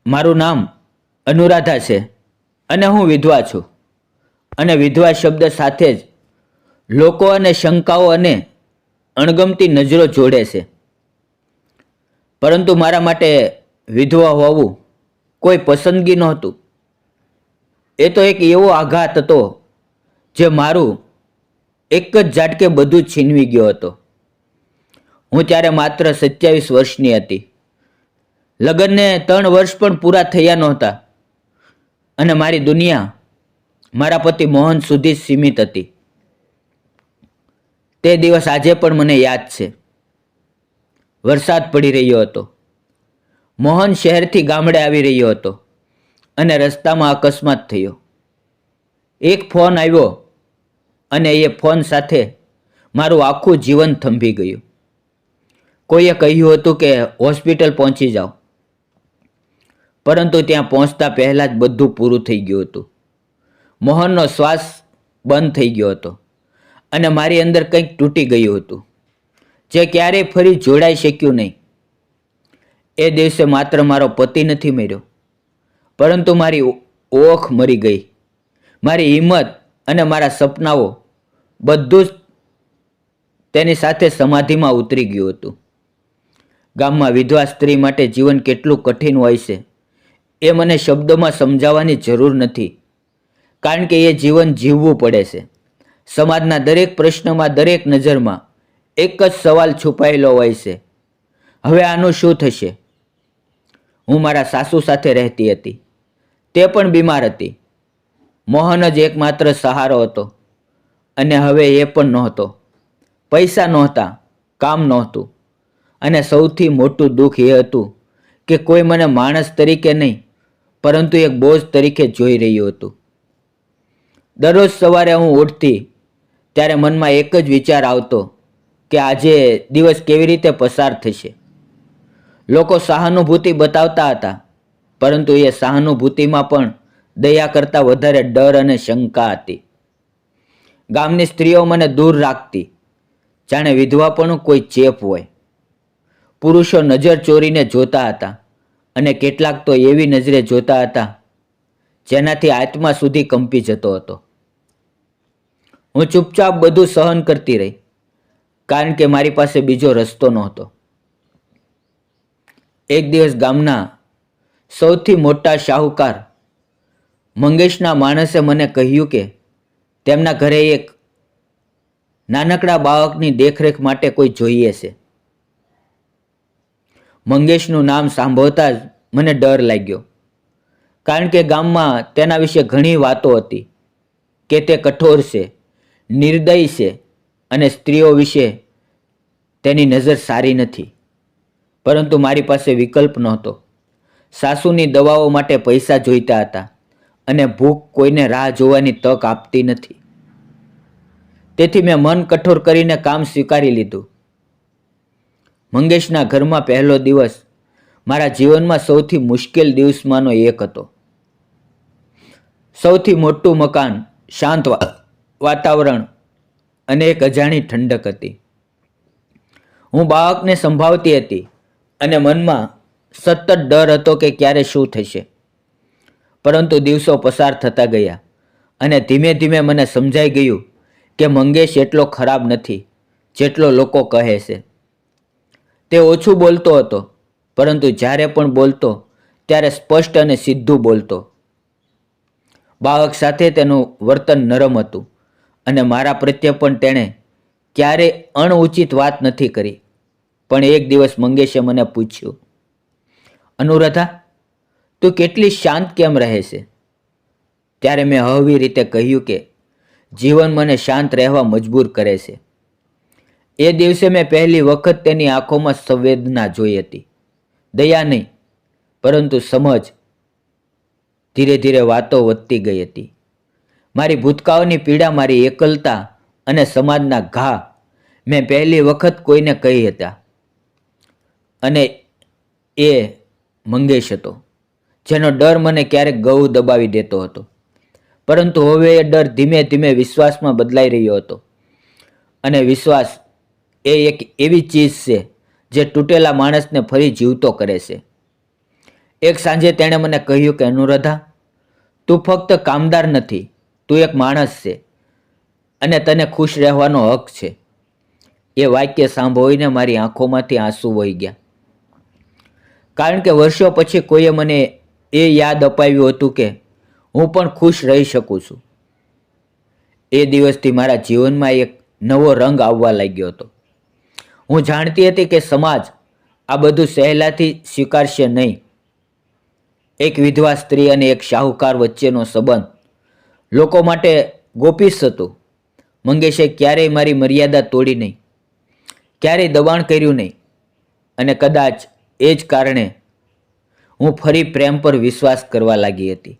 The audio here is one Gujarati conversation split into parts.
મારું નામ અનુરાધા છે અને હું વિધવા છું. અને વિધવા શબ્દ સાથે જ લોકો અને શંકાઓ અને અણગમતી નજરો જોડે છે. પરંતુ મારા માટે વિધવા હોવું કોઈ પસંદગી નહોતું. એ તો એક એવો આઘાત હતો જે મારું એક જ ઝાટકે બધું જ છીનવી ગયો હતો. હું ત્યારે માત્ર 27 વર્ષની હતી. લગ્નને 3 વર્ષ પણ પૂરા થયા નહોતા અને મારી દુનિયા મારા પતિ મોહન સુધી જ સીમિત હતી. તે દિવસ આજે પણ મને યાદ છે. વરસાદ પડી રહ્યો હતો. મોહન શહેરથી ગામડે આવી રહ્યો હતો અને રસ્તામાં અકસ્માત થયો. એક ફોન આવ્યો અને એ ફોન સાથે મારું આખું જીવન થંભી ગયું. કોઈએ કહ્યું હતું કે હોસ્પિટલ પહોંચી જાઓ, પરંતુ ત્યાં પહોંચતા પહેલાં જ બધું પૂરું થઈ ગયું હતું. મોહનનો શ્વાસ બંધ થઈ ગયો હતો અને મારી અંદર કંઈક તૂટી ગયું હતું જે ક્યારેય ફરી જોડાઈ શક્યું નહીં. એ દિવસે માત્ર મારો પતિ નથી મર્યો, પરંતુ મારી ઓખ મરી ગઈ. મારી હિંમત અને મારા સપનાઓ બધું જ તેની સાથે સમાધિમાં ઉતરી ગયું હતું. ગામમાં વિધવા સ્ત્રી માટે જીવન કેટલું કઠિન હોય છે એ મને શબ્દોમાં સમજાવવાની જરૂર નથી, કારણ કે એ જીવન જીવવું પડે છે. સમાજના દરેક પ્રશ્નમાં, દરેક નજરમાં એક જ સવાલ છુપાયેલો હોય છે: હવે આનું શું થશે? હું મારા સાસુ સાથે રહેતી હતી. તે પણ બીમાર હતી. મોહન જ એકમાત્ર સહારો હતો અને હવે એ પણ નહોતો. પૈસા નહોતા, કામ નહોતું અને સૌથી મોટું દુઃખ એ હતું કે કોઈ મને માણસ તરીકે નહીં, પરંતુ એક બોજ તરીકે જોઈ રહ્યું હતું. દરરોજ સવારે હું ઉઠતી ત્યારે મનમાં એક જ વિચાર આવતો કે આજે દિવસ કેવી રીતે પસાર થશે. લોકો સહાનુભૂતિ બતાવતા હતા, પરંતુ એ સહાનુભૂતિમાં પણ દયા કરતાં વધારે ડર અને શંકા હતી. ગામની સ્ત્રીઓ મને દૂર રાખતી, જાણે વિધવાપણું કોઈ ચેપ હોય. પુરુષો નજર ચોરીને જોતા હતા અને કેટલાક તો એવી નજરે જોતા હતા જેનાથી આત્મા સુધી કંપી જતો હતો. હું ચૂપચાપ બધું સહન કરતી રહી, કારણ કે મારી પાસે બીજો રસ્તો નહોતો. એક દિવસ ગામના સૌથી મોટા શાહુકાર મંગેશના માણસે મને કહ્યું કે તેમના ઘરે એક નાનકડા બાળકની દેખરેખ માટે કોઈ જોઈએ છે. મંગેશનું નામ સાંભળતા જ મને ડર લાગ્યો, કારણ કે ગામમાં તેના વિશે ઘણી વાતો હતી કે તે કઠોર છે, નિર્દયી છે અને સ્ત્રીઓ વિશે તેની નજર સારી નથી. પરંતુ મારી પાસે વિકલ્પ નહોતો. સાસુની દવાઓ માટે પૈસા જોઈતા હતા અને ભૂખ કોઈને રાહ જોવાની તક આપતી નથી. તેથી મેં મન કઠોર કરીને કામ સ્વીકારી લીધું. મંગેશના ઘરમાં પહેલો દિવસ મારા જીવનમાં સૌથી મુશ્કેલ દિવસમાંનો એક હતો. સૌથી મોટું મકાન, શાંત વાતાવરણ અને એક અજાણી ઠંડક હતી. હું બાળકને સંભાળતી હતી અને મનમાં સતત ડર હતો કે ક્યારે શું થશે. પરંતુ દિવસો પસાર થતા ગયા અને ધીમે ધીમે મને સમજાઈ ગયું કે મંગેશ એટલો ખરાબ નથી જેટલો લોકો કહે છે. તે ઓછું બોલતો હતો, પરંતુ જ્યારે પણ બોલતો ત્યારે સ્પષ્ટ અને સીધું બોલતો. બાળક સાથે તેનું વર્તન નરમ હતું અને મારા પ્રત્યે પણ તેણે ક્યારેય અણઉચિત વાત નથી કરી. પણ એક દિવસ મંગેશે મને પૂછ્યું, અનુરાધા, તું કેટલી શાંત કેમ રહે છે? ત્યારે મેં હળવી રીતે કહ્યું કે જીવન મને શાંત રહેવા મજબૂર કરે છે. એ દિવસે મેં પહેલી વખત તેની આંખોમાં સંવેદના જોઈ હતી. દયા નહીં, પરંતુ સમજ. ધીરે ધીરે વાતો વધતી ગઈ હતી. મારી ભૂતકાળની પીડા, મારી એકલતા અને સમાજના ઘા મેં પહેલી વખત કોઈને કહી હતા. અને એ મંગેશ હતો, જેનો ડર મને ક્યારેક ગળું દબાવી દેતો હતો. પરંતુ હવે એ ડર ધીમે ધીમે વિશ્વાસમાં બદલાઈ રહ્યો હતો. અને વિશ્વાસ એ એક એવી ચીજ છે જે તૂટેલા માણસને ફરી જીવતો કરે છે. એક સાંજે તેણે મને કહ્યું કે અનુરાધા, તું ફક્ત કામદાર નથી, તું એક માણસ છે અને તને ખુશ રહેવાનો હક છે. એ વાક્ય સાંભળીને મારી આંખોમાંથી આંસુ વહી ગયા. કારણ કે વર્ષો પછી કોઈએ મને એ યાદ અપાવ્યું હતું કે હું પણ ખુશ રહી શકું છું. એ દિવસથી મારા જીવનમાં એક નવો રંગ આવવા લાગ્યો હતો. હું જાણતી હતી કે સમાજ આ બધું સહેલાથી સ્વીકારશે નહીં. એક વિધવા સ્ત્રી અને એક શાહુકાર વચ્ચેનો સંબંધ લોકો માટે ગોપીશ હતો. મંગેશે ક્યારેય મારી મર્યાદા તોડી નહીં, ક્યારેય દબાણ કર્યું નહીં, અને કદાચ એ જ કારણે હું ફરી પ્રેમ પર વિશ્વાસ કરવા લાગી હતી.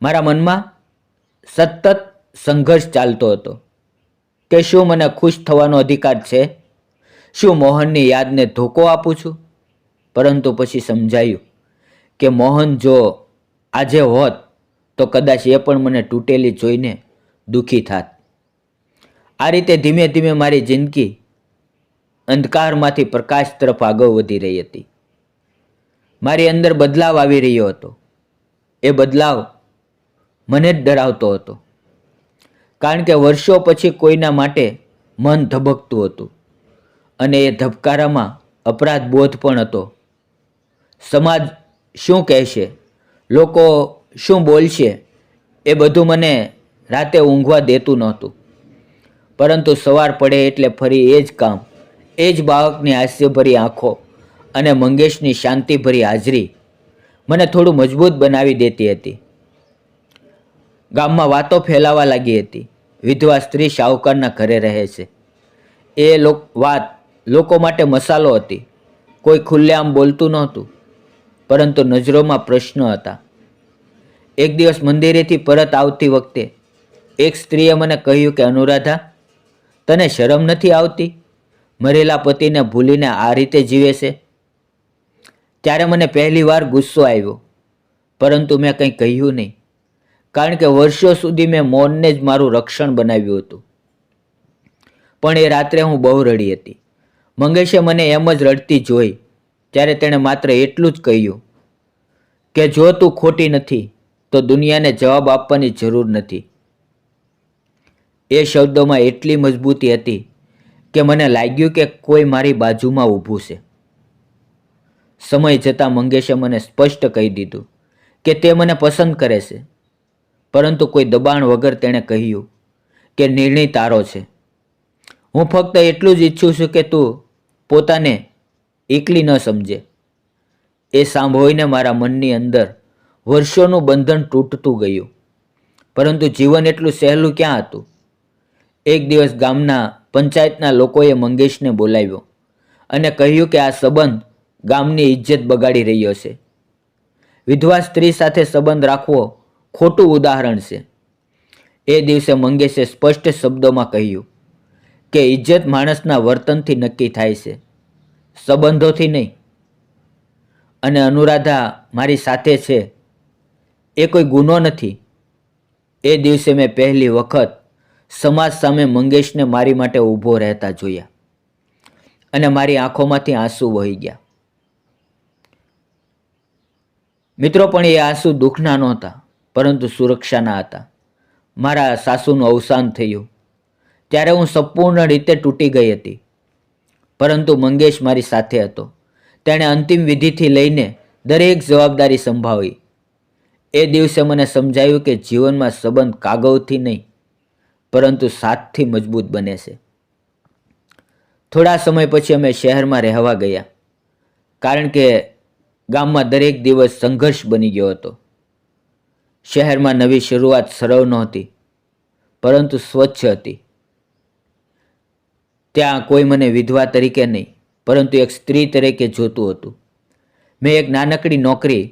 મારા મનમાં સતત સંઘર્ષ ચાલતો હતો કે શું મને ખુશ થવાનો અધિકાર છે? શું મોહનની યાદને ધોકો આપું છું? પરંતુ પછી સમજાયું કે મોહન જો આજે હોત તો કદાચ એ પણ મને તૂટેલી જોઈને દુઃખી થાત. આ રીતે ધીમે ધીમે મારી જિંદગી અંધકારમાંથી પ્રકાશ તરફ આગળ વધી રહી હતી. મારી અંદર બદલાવ આવી રહ્યો હતો. એ બદલાવ મને જ ડરાવતો હતો, કારણ કે વર્ષો પછી કોઈના માટે મન ધબકતું હતું અને એ ધબકારામાં અપરાધ બોધ પણ હતો. સમાજ શું કહેશે, લોકો શું બોલશે, એ બધું મને રાતે ઊંઘવા દેતું નહોતું. પરંતુ સવાર પડે એટલે ફરી એ જ કામ, એ જ બાળકની હાસ્યભરી આંખો અને મંગેશની શાંતિભરી હાજરી મને થોડું મજબૂત બનાવી દેતી હતી. ગામમાં વાતો ફેલાવા લાગી હતી. વિધવા સ્ત્રી શાહુકારના ઘરે રહે છે. એ વાત લોકો માટે મસાલો હતી. કોઈ ખુલ્લેઆમ બોલતું નહોતું, પરંતુ નજરોમાં પ્રશ્ન હતા. એક દિવસ મંદિરેથી પરત આવતી વખતે એક સ્ત્રીએ મને કહ્યું કે અનુરાધા, તને શરમ નથી આવતી? મરેલા પતિને ભૂલીને આ રીતે જીવે છે. ત્યારે મને પહેલી વાર ગુસ્સો આવ્યો, પરંતુ મેં કંઈ કહ્યું નહીં, કારણ કે વર્ષો સુધી મેં મૌનને જ મારું રક્ષણ બનાવ્યું હતું. પણ એ રાત્રે હું બહુ રડી હતી. મંગેશે મને એમ જ રડતી જોઈ ત્યારે તેણે માત્ર એટલું જ કહ્યું કે જો તું ખોટી નથી તો દુનિયાને જવાબ આપવાની જરૂર નથી. એ શબ્દોમાં એટલી મજબૂતી હતી કે મને લાગ્યું કે કોઈ મારી બાજુમાં ઊભું છે. સમય જતાં મંગેશે મને સ્પષ્ટ કહી દીધું કે તે મને પસંદ કરે છે, પરંતુ કોઈ દબાણ વગર તેણે કહ્યું કે નિર્ણય તારો છે. હું ફક્ત એટલું જ ઈચ્છું છું કે તું પોતાને એકલી ન સમજે. એ સાંભળીને મારા મનની અંદર વર્ષોનું બંધન તૂટતું ગયું. પરંતુ જીવન એટલું સહેલું ક્યાં હતું? એક દિવસ ગામના પંચાયતના લોકોએ મંગેશને બોલાવ્યો અને કહ્યું કે આ સંબંધ ગામની ઇજ્જત બગાડી રહ્યો છે. વિધવા સ્ત્રી સાથે સંબંધ રાખવો ખોટું ઉદાહરણ છે. એ દિવસે મંગેશે સ્પષ્ટ શબ્દોમાં કહ્યું કે ઇજ્જત માણસના વર્તનથી નક્કી થાય છે, સંબંધોથી નહીં. અને અનુરાધા મારી સાથે છે એ કોઈ ગુનો નથી. એ દિવસે મેં પહેલી વખત સમાજ સામે મંગેશને મારી માટે ઊભો રહેતા જોયા અને મારી આંખોમાંથી આંસુ વહી ગયા. મિત્રો, પણ એ આંસુ દુઃખના નહોતા, પરંતુ સુરક્ષાના હતા. મારા સાસુનું અવસાન થયું ત્યારે હું સંપૂર્ણ રીતે તૂટી ગઈ હતી, પરંતુ મંગેશ મારી સાથે હતો. તેણે અંતિમ વિધિથી લઈને દરેક જવાબદારી સંભાળી. એ દિવસે મને સમજાયું કે જીવનમાં સંબંધ કાગળથી નહીં, પરંતુ સાથથી મજબૂત બને છે. થોડા સમય પછી અમે શહેરમાં રહેવા ગયા, કારણ કે ગામમાં દરેક દિવસ સંઘર્ષ બની ગયો હતો. શહેરમાં નવી શરૂઆત સરળ નહોતી, પરંતુ સ્વચ્છ હતી. ત્યાં કોઈ મને વિધવા તરીકે નહીં, પરંતુ એક સ્ત્રી તરીકે જોતું હતું. મેં એક નાનકડી નોકરી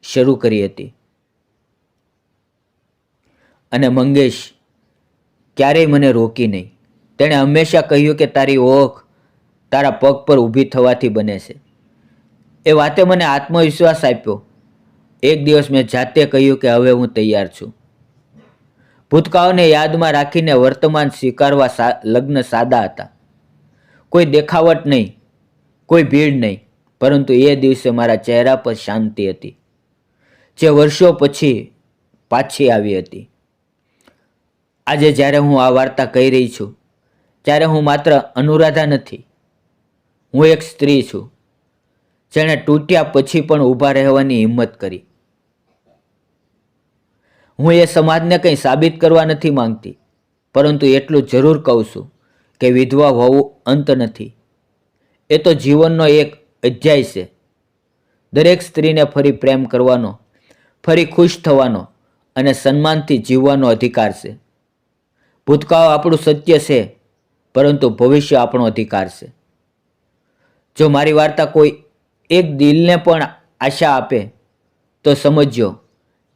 શરૂ કરી હતી અને મંગેશ ક્યારેય મને રોકી નહીં. તેણે હંમેશા કહ્યું કે તારી ઓળખ તારા પગ પર ઊભી થવાથી બને છે. એ વાતે મને આત્મવિશ્વાસ આપ્યો. એક દિવસ મેં જાતે કહ્યું કે હવે હું તૈયાર છું. ભૂતકાળને યાદમાં રાખીને વર્તમાન સ્વીકારવા. લગ્ન સાદા હતા. કોઈ દેખાવટ નહીં, કોઈ ભીડ નહીં, પરંતુ એ દિવસે મારા ચહેરા પર શાંતિ હતી, જે વર્ષો પછી પાછી આવી હતી. આજે જ્યારે હું આ વાર્તા કહી રહી છું, ત્યારે હું માત્ર અનુરાધા નથી, હું એક સ્ત્રી છું જેણે તૂટ્યા પછી પણ ઊભા રહેવાની હિંમત કરી. હું એ સમાજને કંઈ સાબિત કરવા નથી માંગતી, પરંતુ એટલું જરૂર કહું છું કે વિધવા હોવું અંત નથી, એ તો જીવનનો એક અધ્યાય છે. દરેક સ્ત્રીને ફરી પ્રેમ કરવાનો, ફરી ખુશ થવાનો અને સન્માનથી જીવવાનો અધિકાર છે. ભૂતકાળ આપણું સત્ય છે, પરંતુ ભવિષ્ય આપણો અધિકાર છે. જો મારી વાર્તા કોઈ એક દિલને પણ આશા આપે તો સમજજો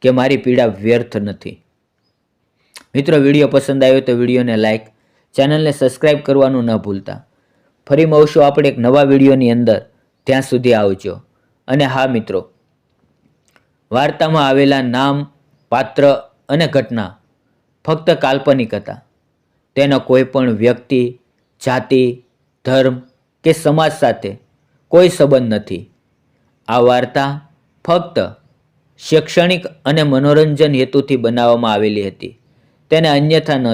કે મારી પીડા વ્યર્થ નથી. મિત્રો, વિડીયો પસંદ આવ્યો તો વિડીયોને લાઈક, ચેનલને સબસ્ક્રાઈબ કરવાનું ન ભૂલતા. ફરી મળશું આપણે એક નવા વિડીયોની અંદર. ત્યાં સુધી આવજો. અને હા મિત્રો, વાર્તામાં આવેલા નામ, પાત્ર અને ઘટના ફક્ત કાલ્પનિક હતા. તેનો કોઈ પણ વ્યક્તિ, જાતિ, ધર્મ કે સમાજ સાથે કોઈ સંબંધ નથી. આ વાર્તા ફક્ત શૈક્ષણિક અને મનોરંજન હેતુથી બનાવવામાં આવેલી હતી. તેને અન્યથા ન